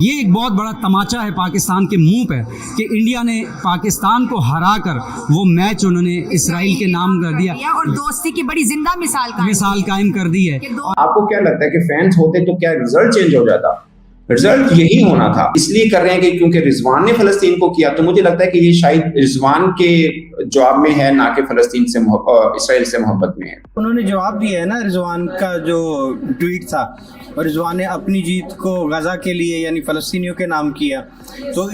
ये एक बहुत बड़ा तमाचा है पाकिस्तान के मुंह पे कि इंडिया ने पाकिस्तान को हराकर वो मैच उन्होंने इसराइल के नाम कर दिया और दोस्ती की बड़ी जिंदा मिसाल कायम कर दी है। आपको क्या लगता है कि फैंस होते तो क्या रिजल्ट चेंज हो जाता? रिजल्ट यही होना था। इसलिए कर रहे हैं कि क्योंकि रिजवान ने फलस्तीन को किया, तो मुझे लगता है कि ये शायद रिजवान के जवाब में है, ना कि फलस्तीन से इसराइल से मोहब्बत में है। उन्होंने जवाब दिया है ना रिजवान का जो ट्वीट था, और रिजवान ने अपनी जीत को गजा के लिए यानी फलस्तीनियों के नाम किया। तो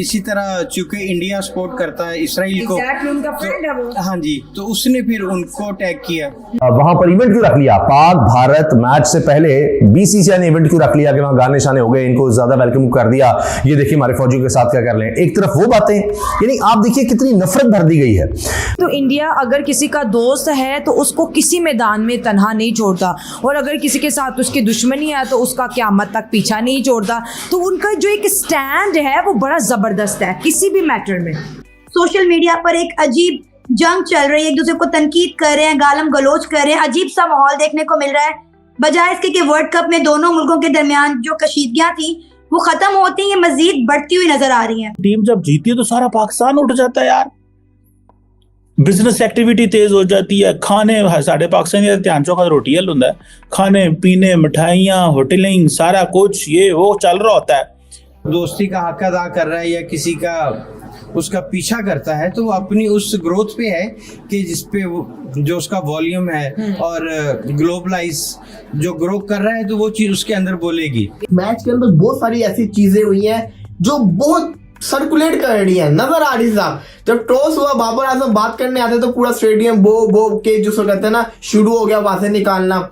इसी तरह चूंकि इंडिया सपोर्ट करता है इसराइल को, उनका फ्रेंड है वो। हाँ जी, तो उसने फिर उनको टैग किया। वहां पर इवेंट क्यों रख लिया? पाक भारत मैच से पहले बीसीसीआई ने इवेंट क्यों रख लिया कि वहां गाने शाने हो गए, इनको ज्यादा वेलकम कर दिया, ये देखिए हमारे फौजियों के साथ क्या कर लें। एक तरफ वो बातें, यानी आप देखिए कितनी नफरत भर दी गई है। तो इंडिया अगर किसी का दोस्त है तो उसको किसी मैदान में तन्हा नहीं छोड़ता, और अगर किसी के साथ उसकी दुश्मनी है तो उसका क़यामत तक पीछा नहीं छोड़ता। तो उनका जो एक स्टैंड है वो बड़ा जबरदस्त है किसी भी मैटर में। सोशल मीडिया पर एक अजीब जंग चल रही है, एक दूसरे को तनकीद कर रहे हैं, गालम गलोच कर रहे हैं, अजीब सा माहौल देखने को मिल रहा है। बजाय इसके कि वर्ल्ड कप में दोनों मुल्कों के दरमियान जो कशीदगियां थी वो खत्म होती हैं, मजीद बढ़ती हुई नजर आ रही हैं। टीम जब जीती है तो सारा पाकिस्तान उठ जाता है यार, बिजनेस एक्टिविटी तेज हो जाती है। खाने साढ़े पाकिस्तानी ध्यान चौका रोटी हल होता है, खाने पीने मिठाइयाँ होटलिंग सारा कुछ ये वो चल रहा होता है। दोस्ती का हक अदा कर रहा है या किसी का उसका पीछा करता है तो वो अपनी उस ग्रोथ पे है कि जिसपे वो जो उसका वॉल्यूम है और ग्लोबलाइज जो ग्रो कर रहा है तो वो चीज उसके अंदर बोलेगी। मैच के अंदर बहुत सारी ऐसी चीजें हुई हैं जो बहुत सर्कुलेट कर रही है, नजर आ रही साहब। जब टॉस हुआ बाबर आजम बात करने आते तो पूरा स्टेडियम बो के जो कहते हैं ना शुरू हो गया वहां से निकालना।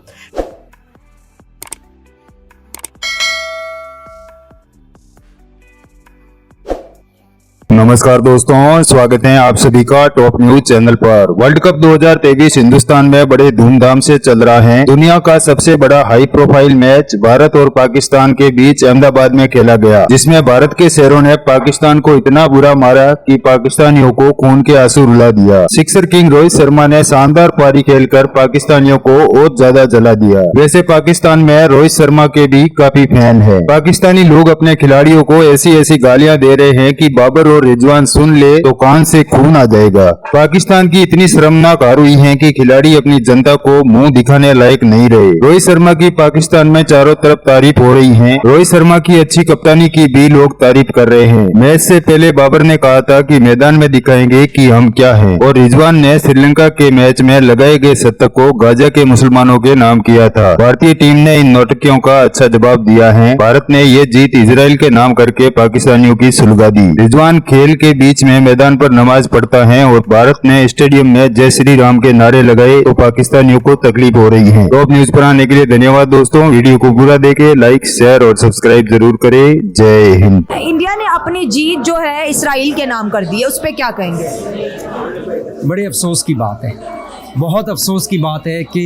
नमस्कार दोस्तों, स्वागत है आप सभी का टॉप न्यूज चैनल पर। वर्ल्ड कप 2023 हिंदुस्तान में बड़े धूमधाम से चल रहा है। दुनिया का सबसे बड़ा हाई प्रोफाइल मैच भारत और पाकिस्तान के बीच अहमदाबाद में खेला गया, जिसमें भारत के शेरों ने पाकिस्तान को इतना बुरा मारा कि पाकिस्तानियों को खून के आंसू रुला दिया। सिक्सर किंग रोहित शर्मा ने शानदार पारी खेलकर पाकिस्तानियों को और ज्यादा जला दिया। वैसे पाकिस्तान में रोहित शर्मा के भी काफी फैन है। पाकिस्तानी लोग अपने खिलाड़ियों को ऐसी ऐसी गालियां दे रहे हैं कि बाबर और रिजवान सुन ले तो कान से खून आ जाएगा। पाकिस्तान की इतनी शर्मनाक हार हुई है कि खिलाड़ी अपनी जनता को मुंह दिखाने लायक नहीं रहे। रोहित शर्मा की पाकिस्तान में चारों तरफ तारीफ हो रही है। रोहित शर्मा की अच्छी कप्तानी की भी लोग तारीफ कर रहे हैं। मैच से पहले बाबर ने कहा था कि मैदान में दिखाएंगे कि हम क्या हैं, और रिजवान ने श्रीलंका के मैच में लगाए गए शतक को गाजा के मुसलमानों के नाम किया था। भारतीय टीम ने इन नौटंकियों का अच्छा जवाब दिया है। भारत ने ये जीत इजराइल के नाम करके पाकिस्तानियों की सुलगा दी। रिजवान खेल के बीच में मैदान पर नमाज पढ़ता है और भारत ने स्टेडियम में जय श्री राम के नारे लगाए तो पाकिस्तानियों को तकलीफ हो रही है। टॉप न्यूज पर आने के लिए धन्यवाद दोस्तों। वीडियो को पूरा देखें, लाइक शेयर और सब्सक्राइब जरूर करें। जय हिंद। इंडिया ने अपनी जीत जो है इसराइल के नाम कर दी है, उस पर क्या कहेंगे? बड़े अफसोस की बात है, बहुत अफसोस की बात है कि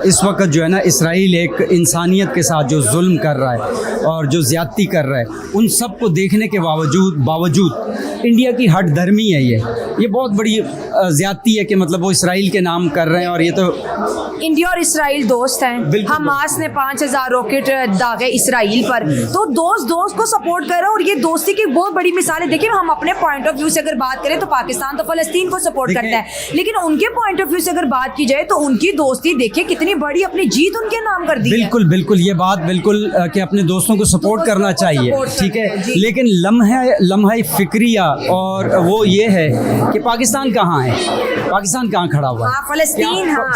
इस वक्त जो है ना इसराइल एक इंसानियत के साथ जो जुल्म कर रहा है और जो ज़्यादती कर रहा है, उन सब को देखने के बावजूद इंडिया की हट धर्मी है। ये बहुत बड़ी ज़्यादती है कि मतलब वो इसराइल के नाम कर रहे हैं। और ये तो इंडिया और इसराइल दोस्त हैं। हमास ने 5000 रॉकेट दागे इसराइल पर, तो दोस्त को सपोर्ट कर रहा है और ये दोस्ती की बहुत बड़ी मिसाल है। देखिए हम अपने पॉइंट ऑफ व्यू से अगर बात करें तो पाकिस्तान तो फलस्तीन को सपोर्ट करता है, लेकिन उनके पॉइंट ऑफ व्यू अगर बात की जाए तो उनकी दोस्ती देखिए कितनी बड़ी, अपनी जीत उनके नाम कर दी। बिल्कुल ये बात बिल्कुल कि अपने दोस्तों को सपोर्ट करना चाहिए, ठीक है, लेकिन लम्हा फिक्रिया और वो ये है कि पाकिस्तान कहाँ है, पाकिस्तान कहाँ खड़ा हुआ है?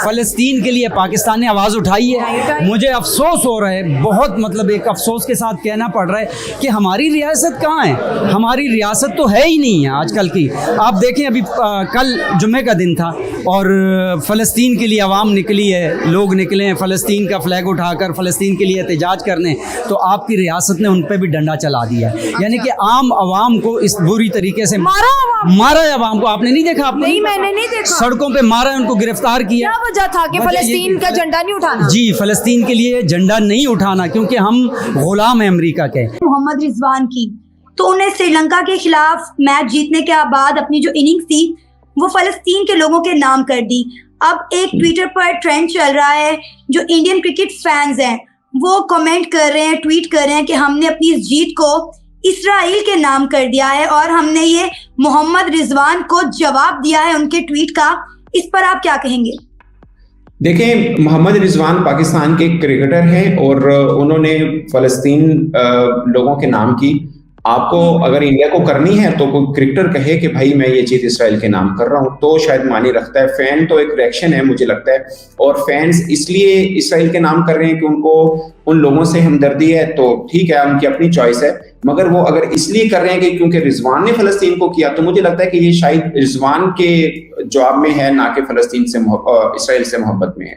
फलस्तीन के लिए पाकिस्तान ने आवाज़ उठाई है। मुझे अफसोस हो रहा है, बहुत मतलब एक अफसोस के साथ कहना पड़ रहा है कि हमारी रियासत कहाँ है? हमारी रियासत तो है ही नहीं है आजकल की। आप देखें अभी कल जुम्मे का दिन था और फ़लस्तीन के लिए आवाम निकली है, लोग निकले हैं फ़लस्तीन का फ्लैग उठाकर फ़लस्तीन के लिए एहतजाज करने, तो आपकी रियासत ने उन पर भी डंडा चला दिया। यानी कि आम आवाम को इस बुरी तरीके से मारा है आवाम को। आपने नहीं देखा? नहीं, मैंने नहीं देखा। सड़कों पे मारा है, उनको गिरफ्तार किया। क्या वजह था कि फ़लस्तीन का झंडा नहीं उठाना? जी, फ़लस्तीन के लिए झंडा नहीं उठाना क्योंकि हम गुलाम हैं अमेरिका के। मोहम्मद रिजवान की तो उन्हें श्रीलंका के खिलाफ मैच जीतने के बाद अपनी जो इनिंग्स थी वो फलस्तीन के लोगों के नाम कर दी। अब एक ट्विटर पर ट्रेंड चल रहा है, जो इंडियन क्रिकेट फैंस हैं वो कमेंट कर रहे हैं, ट्वीट कर रहे हैं कि हमने अपनी इस जीत को इसराइल के नाम कर दिया है और हमने ये मोहम्मद रिजवान को जवाब दिया है उनके ट्वीट का। इस पर आप क्या कहेंगे? देखें, मोहम्मद रिजवान पाकिस्तान के क्रिकेटर हैं और उन्होंने फलस्तीन लोगों के नाम की। आपको अगर इंडिया को करनी है तो कोई क्रिकेटर कहे कि भाई मैं ये जीत इसराइल के नाम कर रहा हूं तो शायद मानी रखता है। फैन तो एक रिएक्शन है मुझे लगता है, और फैंस इसलिए इसराइल के नाम कर रहे हैं कि उनको उन लोगों से हमदर्दी है, तो ठीक है, उनकी अपनी चॉइस है। मगर वो अगर इसलिए कर रहे हैं कि क्योंकि रिजवान ने फलस्तीन को किया, तो मुझे लगता है कि ये शायद रिजवान के जवाब में है, ना कि फलस्तीन से इसराइल से मोहब्बत में है।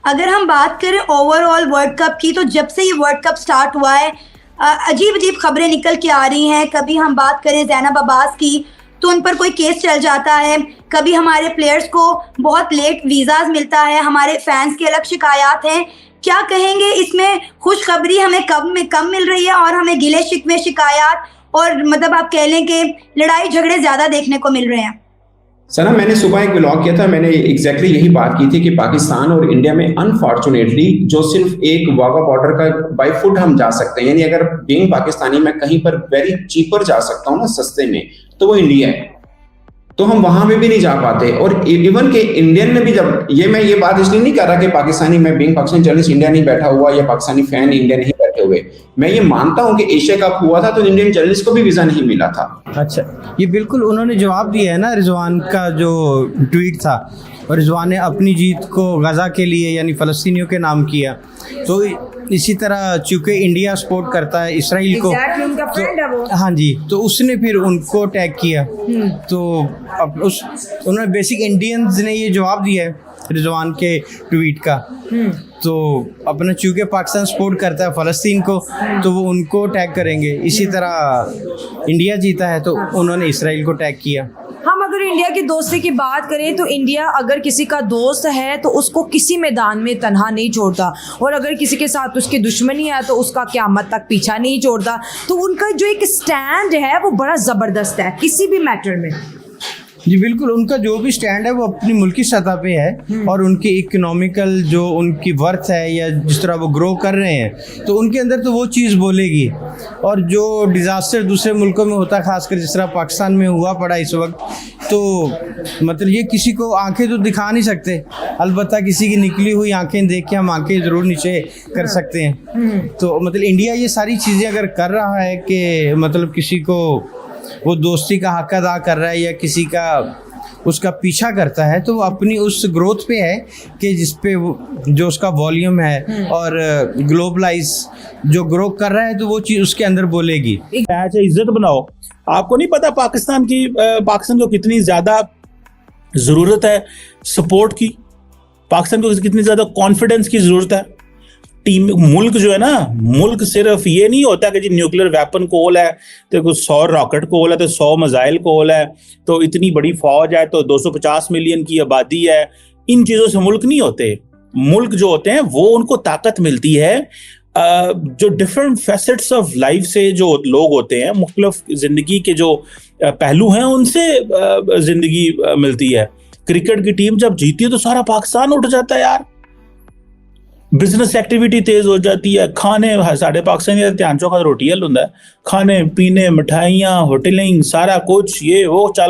अगर हम बात करें ओवरऑल वर्ल्ड कप की, तो जब से ये वर्ल्ड कप स्टार्ट हुआ है अजीब अजीब खबरें निकल के आ रही हैं। कभी हम बात करें ज़ैनब अब्बास की तो उन पर कोई केस चल जाता है, कभी हमारे प्लेयर्स को बहुत लेट वीज़ाज मिलता है, हमारे फैंस की अलग शिकायत हैं। क्या कहेंगे इसमें? खुशखबरी हमें कम मिल रही है और हमें गिले शिकवे शिकायत और मतलब आप कह लें कि लड़ाई झगड़े ज़्यादा देखने को मिल रहे हैं। सना, मैंने सुबह एक व्लॉग किया था, मैंने एग्जैक्टली यही बात की थी कि पाकिस्तान और इंडिया में अनफॉर्चुनेटली जो सिर्फ एक वाघा बॉर्डर का बाय फुट हम जा सकते हैं, यानी अगर बीइंग पाकिस्तानी मैं कहीं पर वेरी चीपर जा सकता हूँ ना, सस्ते में, तो वो इंडिया है। तो हम वहां पे भी नहीं जा पाते। और इवन के इंडियन ने भी, जब मैं ये बात इसलिए नहीं कर रहा कि पाकिस्तानी, मैं बीइंग पाकिस्तानी जर्नलिस्ट इंडिया नहीं बैठा हुआ या पाकिस्तानी फैन इंडिया नहीं बैठे हुए, मैं ये मानता हूं कि एशिया कप हुआ था तो इंडियन जर्नलिस्ट को भी वीजा नहीं मिला था। अच्छा, ये बिल्कुल उन्होंने जवाब दिया है ना रिजवान का जो ट्वीट था, और रिजवान ने अपनी जीत को गजा के लिए यानी फ़लस्तीनियों के नाम किया। तो इसी तरह चूँकि इंडिया सपोर्ट करता है इसराइल को, उनका फ्रेंड है वो। हाँ जी, तो उसने फिर उनको टैग किया। तो अब उन्होंने बेसिक इंडियंस ने ये जवाब दिया है रिजवान के ट्वीट का। तो अपना चूँकि पाकिस्तान सपोर्ट करता है फ़लस्तीन को, तो वो उनको टैग करेंगे। इसी तरह इंडिया जीता है तो उन्होंने इसराइल को टैग किया। हम अगर इंडिया की दोस्ती की बात करें तो इंडिया अगर किसी का दोस्त है तो उसको किसी मैदान में तन्हा नहीं छोड़ता, और अगर किसी के साथ उसकी दुश्मनी है तो उसका क़यामत तक पीछा नहीं छोड़ता। तो उनका जो एक स्टैंड है वो बड़ा ज़बरदस्त है किसी भी मैटर में। जी बिल्कुल, उनका जो भी स्टैंड है वो अपनी मुल्की सतह पे है, और उनकी इकोनॉमिकल जो उनकी वर्थ है या जिस तरह वो ग्रो कर रहे हैं तो उनके अंदर तो वो चीज़ बोलेगी। और जो डिज़ास्टर दूसरे मुल्कों में होता है, खासकर जिस तरह पाकिस्तान में हुआ पड़ा इस वक्त, तो मतलब ये किसी को आंखें तो दिखा नहीं सकते, अलबत्ता किसी की निकली हुई आंखें देख के हम आंखें ज़रूर नीचे कर सकते हैं। तो मतलब इंडिया ये सारी चीज़ें अगर कर रहा है कि मतलब किसी को वो दोस्ती का हक अदा कर रहा है या किसी का उसका पीछा करता है, तो वो अपनी उस ग्रोथ पे है कि जिस पे जो उसका वॉल्यूम है और ग्लोबलाइज जो ग्रो कर रहा है तो वो चीज़ उसके अंदर बोलेगी। मैच है, इज्जत बनाओ। आपको नहीं पता पाकिस्तान को कितनी ज़्यादा ज़रूरत है सपोर्ट की, पाकिस्तान को कितनी ज़्यादा कॉन्फिडेंस की ज़रूरत है। टीम मुल्क जो है ना, मुल्क सिर्फ ये नहीं होता कि जी न्यूक्लियर वेपन कोल है तो कुछ 100 रॉकेट कोल है तो 100 मिसाइल कोल है तो इतनी बड़ी फौज है तो 250 मिलियन की आबादी है। इन चीज़ों से मुल्क नहीं होते। मुल्क जो होते हैं वो उनको ताकत मिलती है जो डिफरेंट फैसेट्स ऑफ लाइफ से जो लोग होते हैं, मुख्तलिफ जिंदगी के जो पहलू हैं उनसे जिंदगी मिलती है। क्रिकेट की टीम जब जीती है तो सारा पाकिस्तान उठ जाता है यार, बिजनेस एक्टिविटी तेज हो जाती है। खाने साढ़े पाकिस्तानी ध्यान चौका रोटी हल होंगे, खाने पीने मिठाइयाँ होटलिंग सारा कुछ ये वो चल